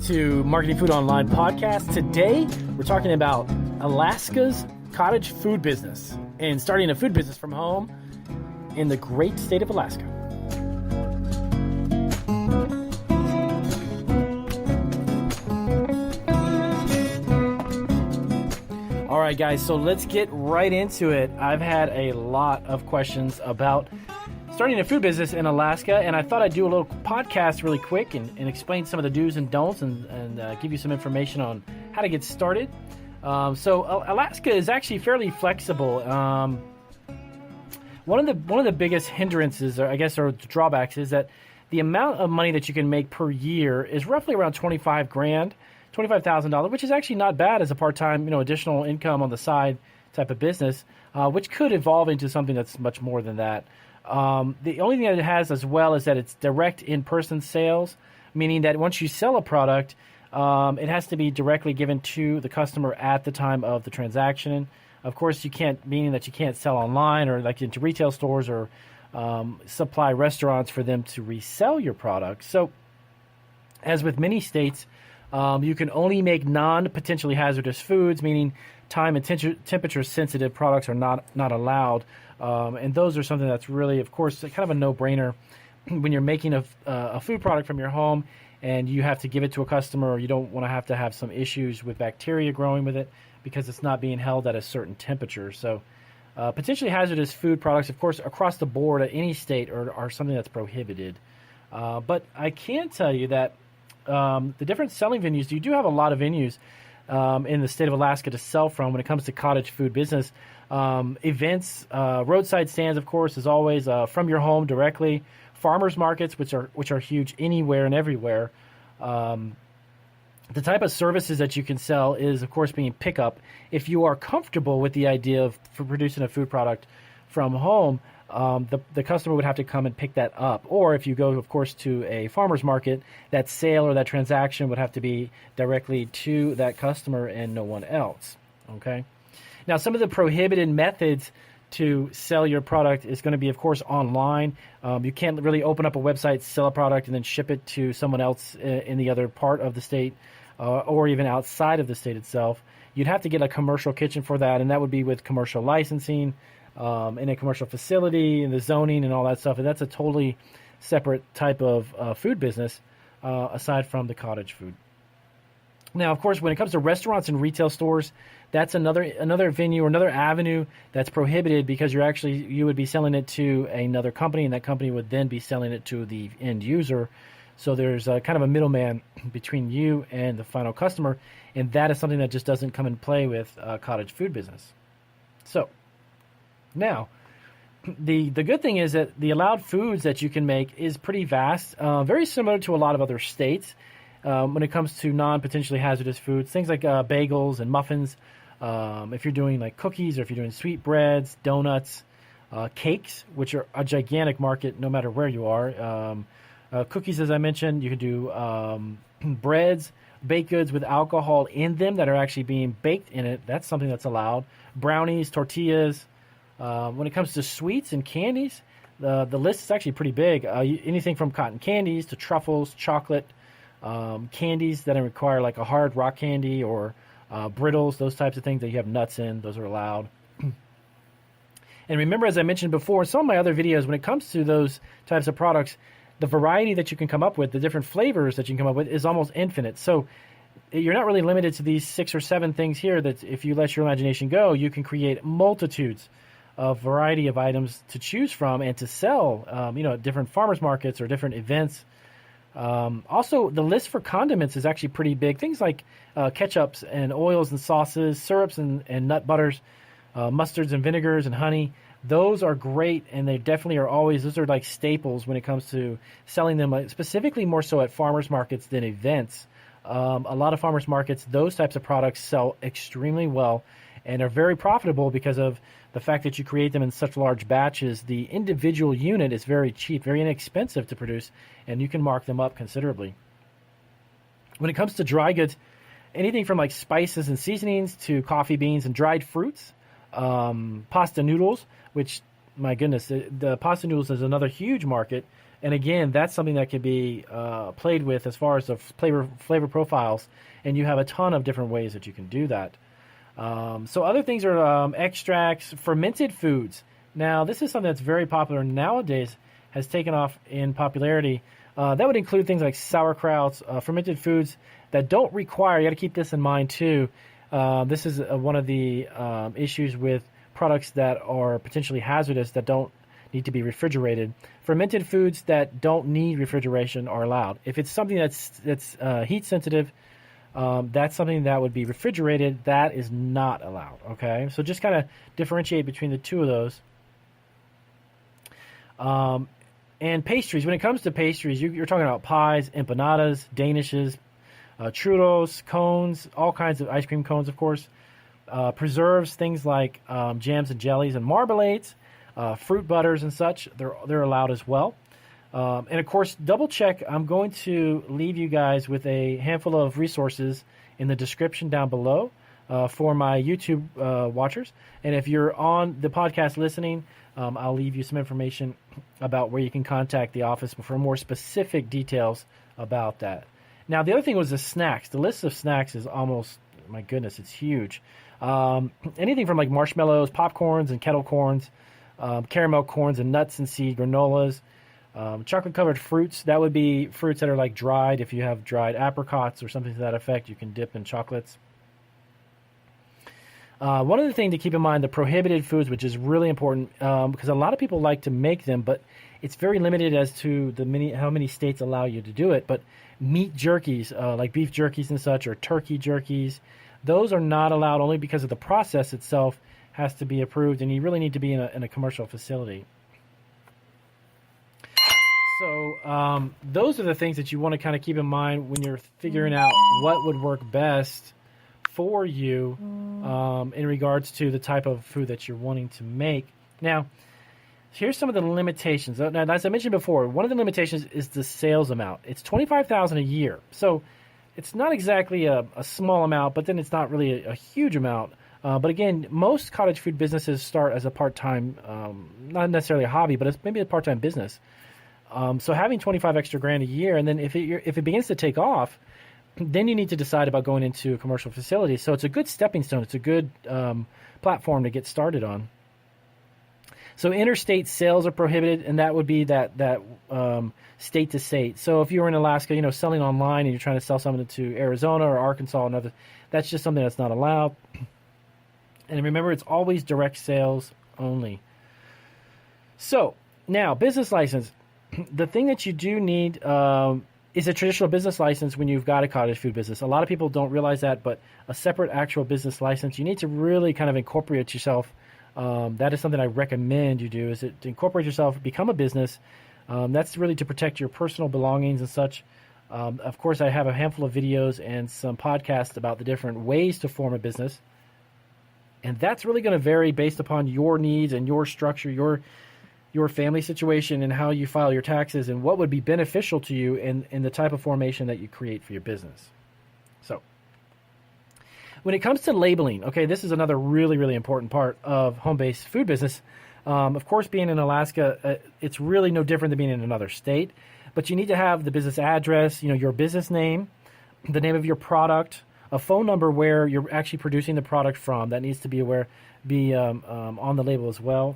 to Marketing Food Online podcast. Today, we're talking about Alaska's cottage food business and starting a food business from home in the great state of Alaska. All right, guys, so let's get right into it. I've had a lot of questions about starting a food business in Alaska, and I thought I'd do a little podcast really quick and explain some of the do's and don'ts and give you some information on how to get started. So Alaska is actually fairly flexible. One of the biggest hindrances, or drawbacks, is that the amount of money that you can make per year is roughly around $25,000, which is actually not bad as a part-time, additional income on the side type of business, which could evolve into something that's much more than that. The only thing that it has as well is that it's direct in-person sales, meaning that once you sell a product, it has to be directly given to the customer at the time of the transaction. Of course, meaning that you can't sell online or like into retail stores or supply restaurants for them to resell your product. So, as with many states, you can only make non-potentially hazardous foods, meaning time and temperature-sensitive products are not allowed. And those are something that's really, of course, kind of a no-brainer when you're making a food product from your home and you have to give it to a customer, or you don't want to have some issues with bacteria growing with it because it's not being held at a certain temperature. So potentially hazardous food products, of course, across the board at any state are something that's prohibited. But I can tell you that the different selling venues, you do have a lot of venues in the state of Alaska to sell from when it comes to cottage food business. Events, roadside stands, of course, as always, from your home directly. Farmers markets, which are huge anywhere and everywhere. The type of services that you can sell is, of course, being pickup. If you are comfortable with the idea of producing a food product from home, the customer would have to come and pick that up. Or if you go, of course, to a farmer's market, that sale or that transaction would have to be directly to that customer and no one else. Okay. Now, some of the prohibited methods to sell your product is going to be, of course, online. You can't really open up a website, sell a product, and then ship it to someone else in the other part of the state or even outside of the state itself. You'd have to get a commercial kitchen for that, and that would be with commercial licensing in a commercial facility and the zoning and all that stuff. And that's a totally separate type of food business aside from the cottage food. Now, of course, when it comes to restaurants and retail stores, that's another venue or another avenue that's prohibited because you would be selling it to another company, and that company would then be selling it to the end user. So there's kind of a middleman between you and the final customer, and that is something that just doesn't come in play with cottage food business. So now, the good thing is that the allowed foods that you can make is pretty vast, very similar to a lot of other states. When it comes to non-potentially hazardous foods, things like bagels and muffins, if you're doing like cookies or if you're doing sweet breads, donuts, cakes, which are a gigantic market no matter where you are. Cookies, as I mentioned, you can do breads, baked goods with alcohol in them that are actually being baked in it. That's something that's allowed. Brownies, tortillas. When it comes to sweets and candies, the list is actually pretty big. Anything from cotton candies to truffles, chocolate, candies that require like a hard rock candy or brittles, those types of things that you have nuts in, those are allowed. And remember, as I mentioned before, in some of my other videos, when it comes to those types of products, the variety that you can come up with, the different flavors that you can come up with is almost infinite. So you're not really limited to these 6 or 7 things here that if you let your imagination go, you can create multitudes of variety of items to choose from and to sell, at different farmers markets or different events. Also, the list for condiments is actually pretty big. Things like ketchups and oils and sauces, syrups and nut butters, mustards and vinegars and honey. Those are great, and they definitely are always, those are like staples when it comes to selling them, specifically more so at farmers markets than events. A lot of farmers markets, those types of products sell extremely well and are very profitable because of the fact that you create them in such large batches. The individual unit is very cheap, very inexpensive to produce, and you can mark them up considerably. When it comes to dry goods, anything from like spices and seasonings to coffee beans and dried fruits, pasta noodles, which, my goodness, the pasta noodles is another huge market And again, that's something that can be played with as far as the flavor profiles, and you have a ton of different ways that you can do that. So other things are extracts, fermented foods. Now, this is something that's very popular nowadays, has taken off in popularity. That would include things like sauerkrauts, fermented foods that don't require, you got to keep this in mind too, this is one of the issues with products that are potentially hazardous that don't need to be refrigerated. Fermented foods that don't need refrigeration are allowed. If it's something that's heat sensitive, that's something that would be refrigerated. That is not allowed. Okay, so just kind of differentiate between the two of those. And pastries. When it comes to pastries, you're talking about pies, empanadas, danishes, churros, cones, all kinds of ice cream cones, of course. Preserves, things like jams and jellies and marmalades, fruit butters and such. They're allowed as well. And of course, double check. I'm going to leave you guys with a handful of resources in the description down below for my YouTube watchers. And if you're on the podcast listening, I'll leave you some information about where you can contact the office for more specific details about that. Now, the other thing was the snacks. The list of snacks is almost, my goodness, it's huge. Anything from like marshmallows, popcorns, and kettle corns, caramel corns and nuts and seed granolas, chocolate-covered fruits. That would be fruits that are like dried. If you have dried apricots or something to that effect, you can dip in chocolates. One other thing to keep in mind, the prohibited foods, which is really important because a lot of people like to make them, but it's very limited as to how many states allow you to do it. But meat jerkies, like beef jerkies and such, or turkey jerkies, those are not allowed only because of the process itself has to be approved, and you really need to be in a commercial facility. So those are the things that you want to kind of keep in mind when you're figuring out what would work best for you in regards to the type of food that you're wanting to make. Now, here's some of the limitations. Now, as I mentioned before, one of the limitations is the sales amount. It's $25,000 a year, so it's not exactly a small amount, but then it's not really a huge amount. But again, most cottage food businesses start as a part-time, not necessarily a hobby, but it's maybe a part-time business. So having 25 extra grand a year, and then if it begins to take off, then you need to decide about going into a commercial facility. So it's a good stepping stone. It's a good platform to get started on. So interstate sales are prohibited, and that would be that state to state. So if you were in Alaska, selling online and you're trying to sell something to Arizona or Arkansas, and that's just something that's not allowed. And remember, it's always direct sales only. So now, business license. The thing that you do need is a traditional business license when you've got a cottage food business. A lot of people don't realize that, but a separate actual business license, you need to really kind of incorporate yourself. That is something I recommend you do, is to incorporate yourself, become a business. That's really to protect your personal belongings and such. Of course, I have a handful of videos and some podcasts about the different ways to form a business. And that's really going to vary based upon your needs and your structure, your family situation, and how you file your taxes, and what would be beneficial to you in the type of formation that you create for your business. So when it comes to labeling, okay, this is another really, really important part of home-based food business. Of course, being in Alaska, it's really no different than being in another state, but you need to have the business address, your business name, the name of your product, a phone number where you're actually producing the product from. That needs to be on the label as well.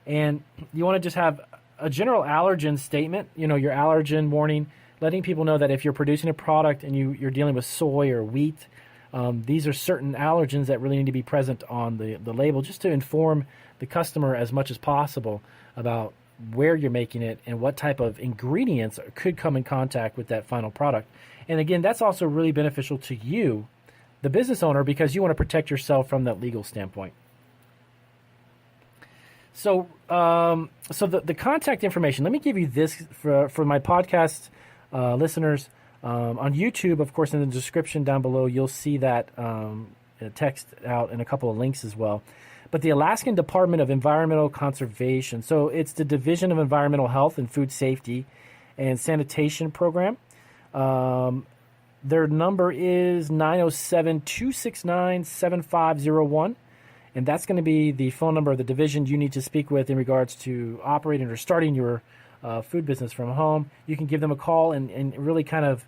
And you want to just have a general allergen statement, your allergen warning, letting people know that if you're producing a product and you're dealing with soy or wheat, these are certain allergens that really need to be present on the label, just to inform the customer as much as possible about where you're making it and what type of ingredients could come in contact with that final product. And again, that's also really beneficial to you, the business owner, because you want to protect yourself from that legal standpoint. So, the contact information. Let me give you this for my podcast listeners on YouTube. Of course, in the description down below, you'll see that text out and a couple of links as well. But the Alaskan Department of Environmental Conservation. So it's the Division of Environmental Health and Food Safety and Sanitation Program. Their number is 907-269-7501. And that's going to be the phone number of the division you need to speak with in regards to operating or starting your food business from home, you can give them a call and really kind of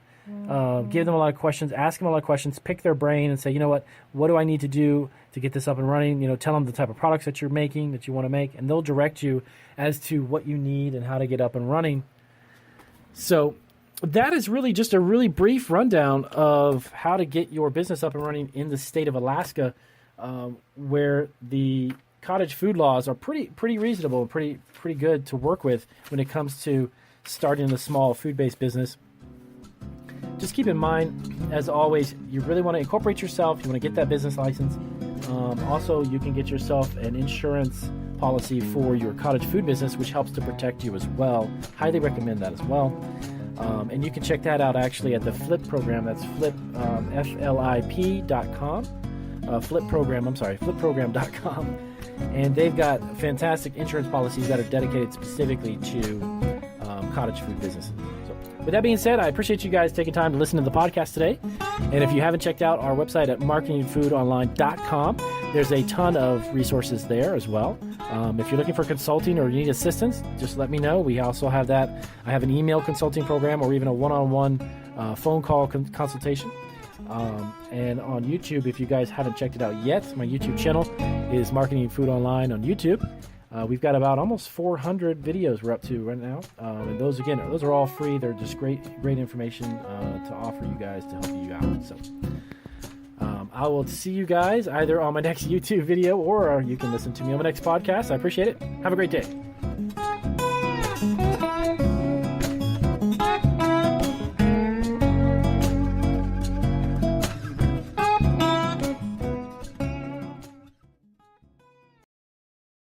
give them a lot of questions, ask them a lot of questions, pick their brain and say, you know what do I need to do to get this up and running? You know, tell them the type of products that you're making, that you want to make, and they'll direct you as to what you need and how to get up and running. So that is really just a really brief rundown of how to get your business up and running in the state of Alaska, where the cottage food laws are pretty reasonable and pretty good to work with when it comes to starting a small food-based business. Just keep in mind, as always, you really want to incorporate yourself. You want to get that business license. Also, you can get yourself an insurance policy for your cottage food business, which helps to protect you as well. Highly recommend that as well. And you can check that out actually at the FLIP program. That's FLIP, FLIP.com. FLIPprogram.com. And they've got fantastic insurance policies that are dedicated specifically to cottage food businesses. So, with that being said, I appreciate you guys taking time to listen to the podcast today. And if you haven't checked out our website at marketingfoodonline.com, there's a ton of resources there as well. If you're looking for consulting or you need assistance, just let me know. We also have that. I have an email consulting program or even a one-on-one phone call consultation. And on YouTube, if you guys haven't checked it out yet, my YouTube channel is Marketing Food Online on YouTube. We've got about almost 400 videos we're up to right now. And those are all free. They're just great information to offer you guys to help you out. So I will see you guys either on my next YouTube video or you can listen to me on my next podcast. I appreciate it. Have a great day.